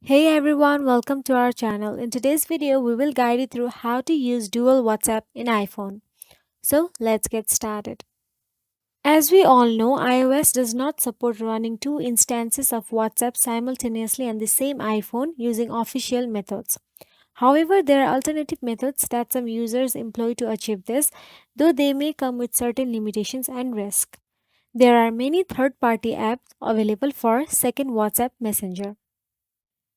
Hey everyone, welcome to our channel. In today's video, we will guide you through how to use dual WhatsApp in iPhone. So let's get started. As we all know, iOS does not support running two instances of WhatsApp simultaneously on the same iPhone using official methods. However, there are alternative methods that some users employ to achieve this, though they may come with certain limitations and risk. There are many third-party apps available for second WhatsApp Messenger.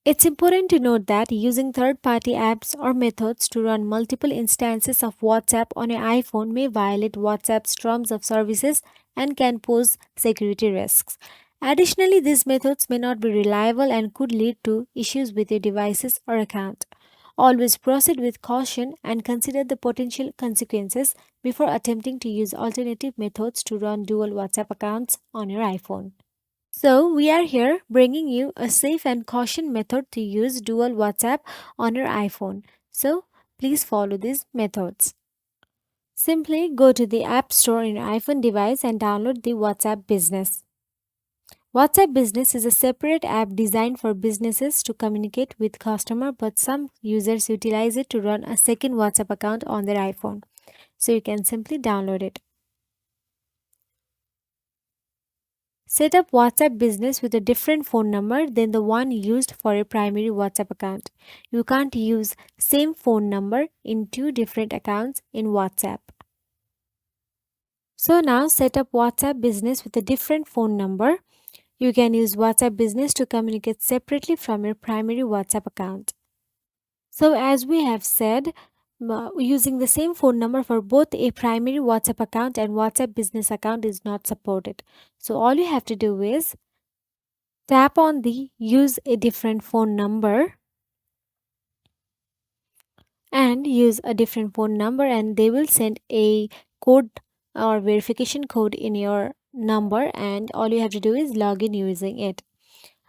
It's important to note that using third party apps or methods to run multiple instances of WhatsApp on an iPhone may violate WhatsApp's terms of services and can pose security risks. Additionally, these methods may not be reliable and could lead to issues with your devices or account. Always proceed with caution and consider the potential consequences before attempting to use alternative methods to run dual WhatsApp accounts on your iPhone. So, we are here bringing you a safe and caution method to use dual WhatsApp on your iPhone. So, please follow these methods. Simply go to the App Store in your iPhone device and download the WhatsApp Business. WhatsApp Business is a separate app designed for businesses to communicate with customers, but some users utilize it to run a second WhatsApp account on their iPhone. So, you can simply download it. Set up WhatsApp Business with a different phone number than the one used for your primary WhatsApp account. You can't use same phone number in two different accounts in WhatsApp. So now set up WhatsApp Business with a different phone number. You can use WhatsApp Business to communicate separately from your primary WhatsApp account. So as we have said, using the same phone number for both a primary WhatsApp account and WhatsApp Business account is not supported. So all you have to do is tap on the use a different phone number and use a different phone number, and they will send a code or verification code in your number, and all you have to do is log in using it.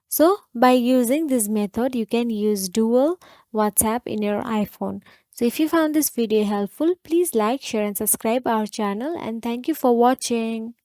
So by using this method you can use dual WhatsApp in your iPhone. So if you found this video helpful, please like, share and subscribe our channel, and thank you for watching.